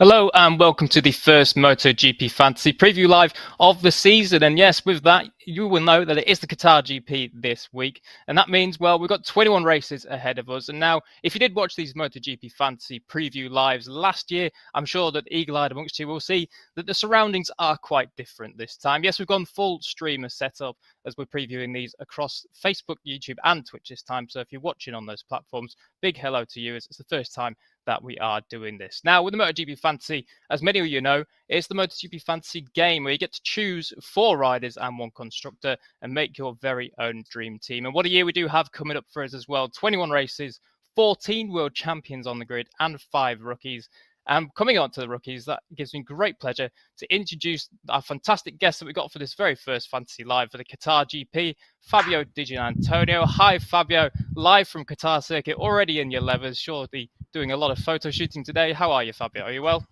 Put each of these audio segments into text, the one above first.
Hello and welcome to the first MotoGP Fantasy Preview Live of the season. And yes, with that, you will know that it is the Qatar GP this week. And that means, well, we've got 21 races ahead of us. And now, if you did watch these MotoGP Fantasy Preview Lives last year, I'm sure that eagle-eyed amongst you will see that the surroundings are quite different this time. Yes, we've gone full streamer setup as we're previewing these across Facebook, YouTube and Twitch this time. So if you're watching on those platforms, big hello to you. It's the first time that we are doing this. Now, with the MotoGP Fantasy, as many of you know, it's the MotoGP Fantasy game where you get to choose 4 riders and 1 constructor and make your very own dream team. And what a year we do have coming up for us as well. 21 races, 14 world champions on the grid and 5 rookies. And coming on to the rookies, that gives me great pleasure to introduce our fantastic guest that we got for this very first Fantasy Live for the Qatar GP, Fabio Di Giannantonio. Hi, Fabio, live from Qatar circuit, already in your levers, surely doing a lot of photo shooting today. How are you, Fabio? Are you well?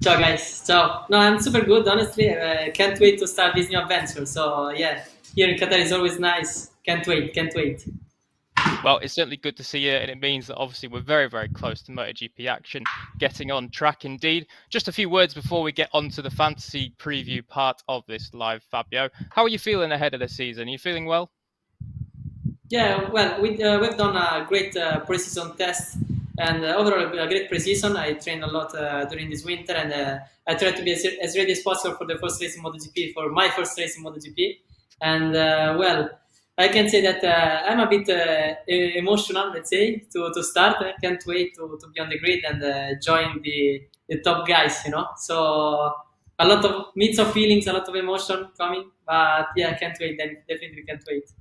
Ciao guys, ciao. No, I'm super good, honestly. I can't wait to start this new adventure. So yeah, here in Qatar is always nice. Can't wait, can't wait. Well, it's certainly good to see you, and it means that obviously we're very, very close to MotoGP action getting on track indeed. Just a few words before we get on to the fantasy preview part of this live, Fabio. How are you feeling ahead of the season? Are you feeling well? Yeah, well, we've done a great pre-season test, and overall a great pre-season. I trained a lot during this winter, and I tried to be as ready as possible for the first race in MotoGP, for my first race in MotoGP. And well, I can say that I'm a bit emotional, let's say, to start. I can't wait to be on the grid and join the top guys, you know. So a lot of mix of feelings, a lot of emotion coming, but yeah, I can't wait. Then definitely can't wait.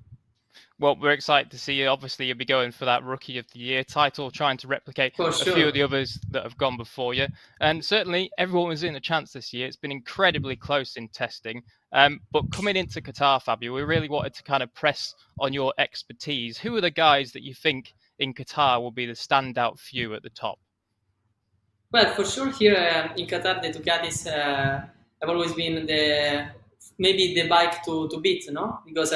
Well, we're excited to see you. Obviously, you'll be going for that Rookie of the Year title, trying to replicate For a few of sure. the others that have gone before you. And certainly, everyone was in a chance this year. It's been incredibly close in testing. But coming into Qatar, Fabio, we really wanted to kind of press on your expertise. Who are the guys that you think in Qatar will be the standout few at the top? Well, for sure, here in Qatar, the Ducatis have always been the maybe the bike to beat, no? Because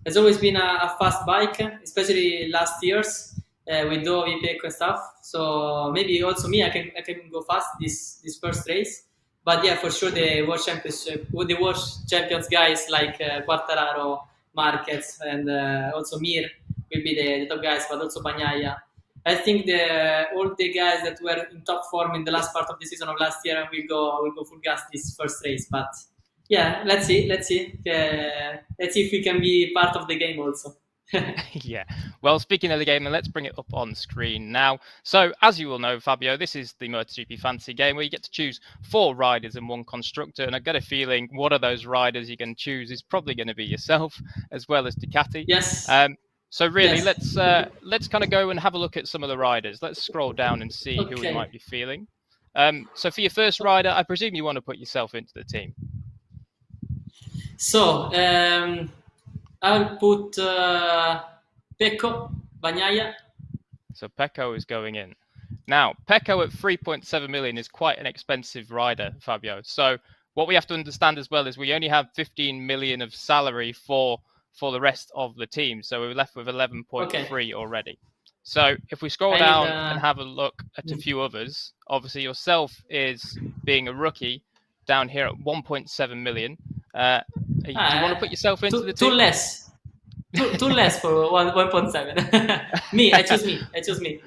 it's always been a fast bike, especially last years with Dovi, Pecco and stuff. So maybe also me, I can go fast this first race. But yeah, for sure, the world championship, with the world champions guys like Quartararo, Marquez, and also Mir will be the top guys, but also Bagnaia. I think all the guys that were in top form in the last part of the season of last year will go full gas this first race. But yeah, let's see if we can be part of the game also. Yeah. Well, speaking of the game, then let's bring it up on screen now. So, as you will know, Fabio, this is the MotoGP Fantasy game where you get to choose 4 riders and 1 constructor. And I get a feeling one of those riders you're going to choose is probably going to be yourself, as well as Ducati. Yes, So really, yes. let's kind of go and have a look at some of the riders. Let's scroll down and see who we might Okay. be feeling. So for your first rider, I presume you want to put yourself into the team. So I'll put Pecco, Bagnaia. So Pecco is going in. Now, Pecco at 3.7 million is quite an expensive rider, Fabio. So what we have to understand as well is we only have 15 million of salary for the rest of the team. So we're left with 11.3 Okay. already. So if we scroll I need. down and have a look at a few others, obviously yourself is being a rookie down here at 1.7 million. Do you want to put yourself into the Two team? less. Two less for 1.7. Me, I choose me. I choose me.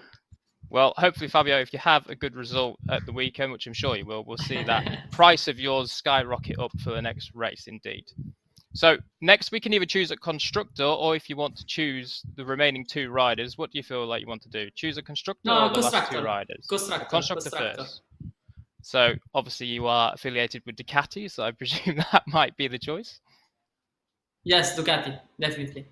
Well, hopefully, Fabio, if you have a good result at the weekend, which I'm sure you will, we'll see that price of yours skyrocket up for the next race indeed. So next, we can either choose a constructor, or if you want to choose the remaining 2 riders, what do you feel like you want to do? Choose a constructor or No, the last 2 constructor. riders? A Constructor. constructor Constructor. first. So obviously you are affiliated with Ducati, so I presume that might be the choice. Yes, Ducati, definitely.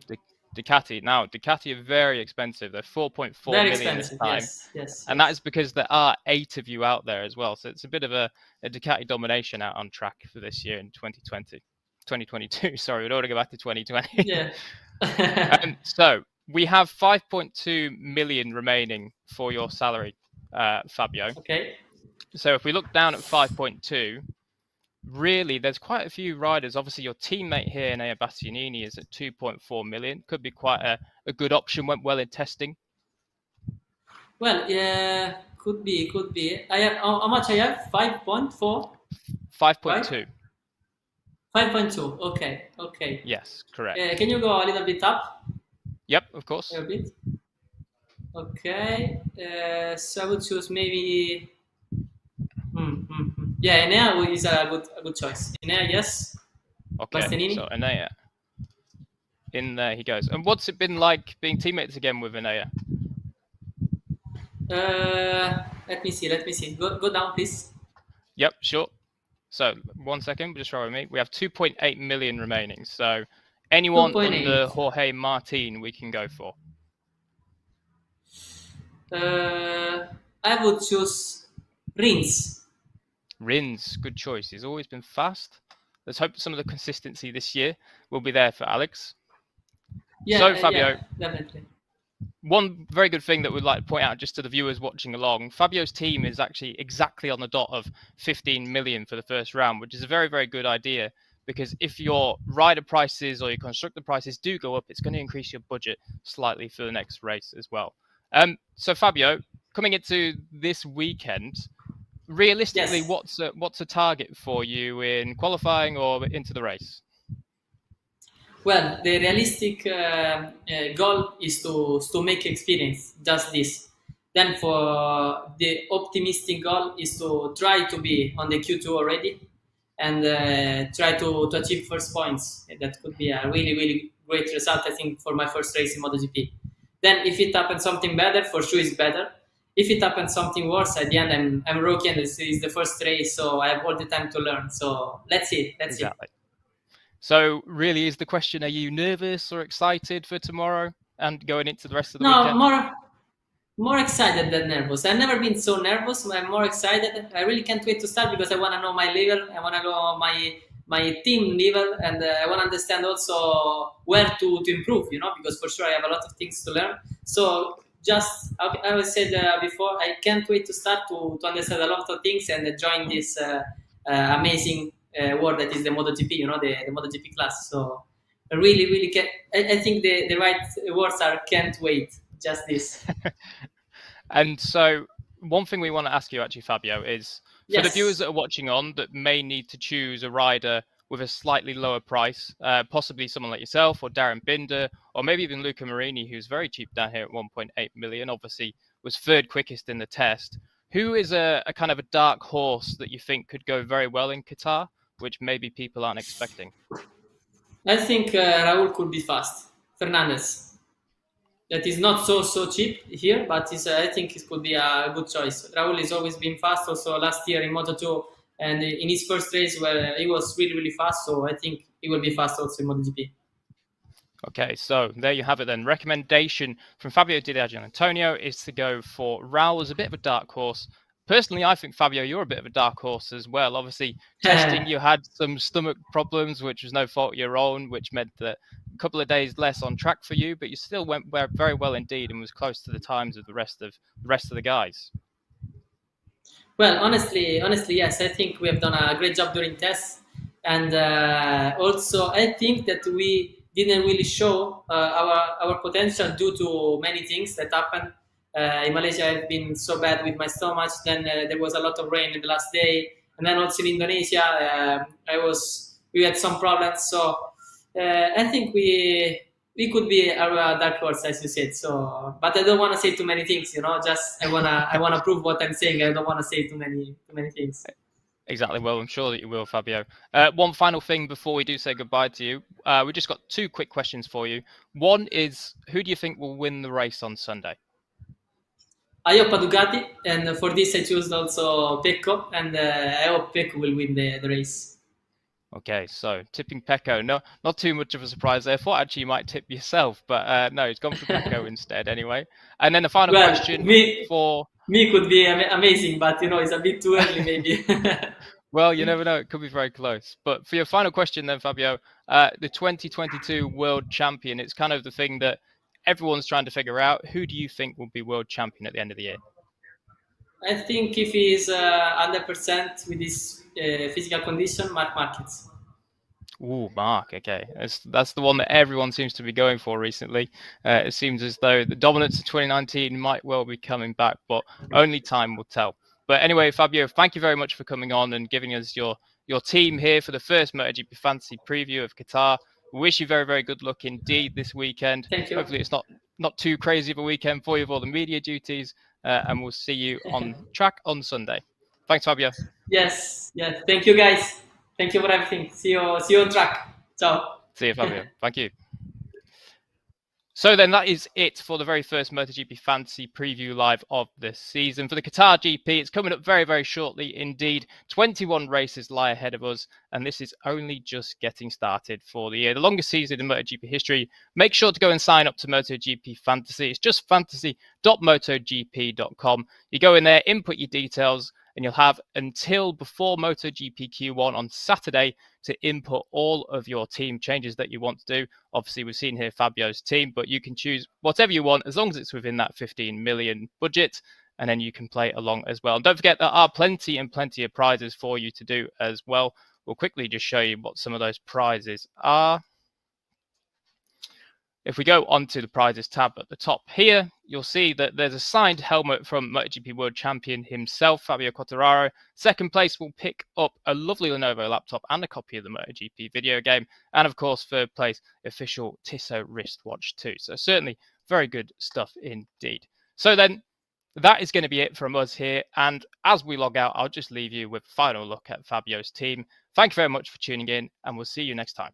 Ducati. Now, Ducati are very expensive. They're 4.4 Very million this expensive. time. Yes, yes, And that yes. is because there are 8 of you out there as well. So it's a bit of a Ducati domination out on track for this year in 2022. Sorry, we don't want to go back to 2020. Yeah. So we have 5.2 million remaining for your salary, Fabio. Okay. So if we look down at 5.2, really, there's quite a few riders. Obviously, your teammate here, Nea Bastianini, is at 2.4 million. Could be quite a good option. Went well in testing. Well, yeah, Could be, could be. I have how much I have? 5.4, right? 5.2. 5.2. Okay, okay. Yes, correct. Can you go a little bit up? Yep, of A course. bit. Okay. So I would choose maybe. Yeah, Enea is a good choice. Enea, yes. Okay, so Bastianini. Anaya. In there he goes. And what's it been like being teammates again with Anaya? Let me see. Let me see. Go down, please. Yep, sure. So 1 second, just show me. We have 2.8 million remaining. So anyone 2.8. under Jorge Martin we can go for. I would choose Rins. Rins, good choice. He's always been fast. Let's hope some of the consistency this year will be there for Alex. So Yeah, Fabio, yeah, definitely. one very good thing that we'd like to point out just to the viewers watching along, Fabio's team is actually exactly on the dot of 15 million for the first round, which is a very, very good idea because if your rider prices or your constructor prices do go up, it's going to increase your budget slightly for the next race as well. So Fabio, coming into this weekend, realistically, Yes. what's a target for you in qualifying or into the race? Well, the realistic goal is to make experience, just this. Then for the optimistic goal is to try to be on the Q2 already and try to achieve first points. That could be a really, really great result, I think, for my first race in MotoGP. Then if it happens something better, for sure it's better. If it happens something worse, at the end I'm rookie and this is the first race, so I have all the time to learn. So let's see, let's see. Exactly. So really is the question, are you nervous or excited for tomorrow and going into the rest of the No, weekend? more excited than nervous. I've never been so nervous. I'm more excited. I really can't wait to start because I want to know my level. I want to know my team level, and I want to understand also where to improve. Because for sure I have a lot of things to learn. So just I was said before, I can't wait to start to understand a lot of things and join this amazing world that is the MotoGP. The MotoGP class. So I really, really can. I think the right words are can't wait. Just this. And so one thing we want to ask you actually, Fabio, is for the viewers Yes. that are watching on that may need to choose a rider with a slightly lower price, possibly someone like yourself or Darren Binder, or maybe even Luca Marini, who's very cheap down here at 1.8 million, obviously was third quickest in the test. Who is a kind of a dark horse that you think could go very well in Qatar, which maybe people aren't expecting? I think Raul could be fast. Fernandez. That is not so cheap here, but I think it could be a good choice. Raul has always been fast. Also last year in Moto2 and in his first race where he was really really fast. So I think he will be fast also in MotoGP. Okay, so there you have it then. Recommendation from Fabio Di Giannantonio is to go for Raul as a bit of a dark horse. Personally, I think, Fabio, you're a bit of a dark horse as well. Obviously, testing, you had some stomach problems, which was no fault of your own, which meant that a couple of days less on track for you, but you still went very well indeed and was close to the times of the rest of the guys. Well, honestly, yes. I think we have done a great job during tests, and also I think that we didn't really show our potential due to many things that happened. In Malaysia, I've been so bad with my stomach. Then there was a lot of rain in the last day, and then also in Indonesia, we had some problems. So I think we could be a dark horse, as you said. So, but I don't want to say too many things. Just I wanna prove what I'm saying. I don't want to say too many things. Exactly. Well, I'm sure that you will, Fabio. One final thing before we do say goodbye to you. We just got two quick questions for you. One is, who do you think will win the race on Sunday? I hope a Ducati, and for this I choose also Pecco, and I hope Pecco will win the race. Okay, so tipping Pecco. No, not too much of a surprise there. I thought actually you might tip yourself, but no, he's gone for Pecco instead anyway. And then the final Well, question me for, me could be amazing, but it's a bit too early maybe. well, you never know. It could be very close. But for your final question then, Fabio, the 2022 world champion, it's kind of the thing that everyone's trying to figure out. Who do you think will be world champion at the end of the year? I think if he is 100% with his physical condition, Mark Marquez. Ooh, Mark. Okay, that's the one that everyone seems to be going for recently. It seems as though the dominance of 2019 might well be coming back, but only time will tell. But anyway, Fabio, thank you very much for coming on and giving us your team here for the first MotoGP Fantasy preview of Qatar. We wish you very, very good luck indeed this weekend. Thank you. Hopefully, it's not too crazy of a weekend for you with all the media duties, and we'll see you on track on Sunday. Thanks, Fabio. Yes, yes. Thank you, guys. Thank you for everything. See you on track. Ciao. See you, Fabio. Thank you. So then that is it for the very first MotoGP Fantasy preview live of the season. For the Qatar GP, it's coming up very, very shortly indeed. 21 races lie ahead of us, and this is only just getting started for the year. The longest season in MotoGP history. Make sure to go and sign up to MotoGP Fantasy. It's just fantasy.motogp.com. You go in there, input your details, and you'll have until before MotoGP Q1 on Saturday to input all of your team changes that you want to do. Obviously, we've seen here Fabio's team, but you can choose whatever you want as long as it's within that 15 million budget, and then you can play along as well. And don't forget, there are plenty and plenty of prizes for you to do as well. We'll quickly just show you what some of those prizes are. If we go onto the prizes tab at the top here, you'll see that there's a signed helmet from MotoGP World Champion himself, Fabio Quartararo. Second place will pick up a lovely Lenovo laptop and a copy of the MotoGP video game. And of course, third place, official Tissot wristwatch too. So certainly very good stuff indeed. So then, that is going to be it from us here. And as we log out, I'll just leave you with a final look at Fabio's team. Thank you very much for tuning in, and we'll see you next time.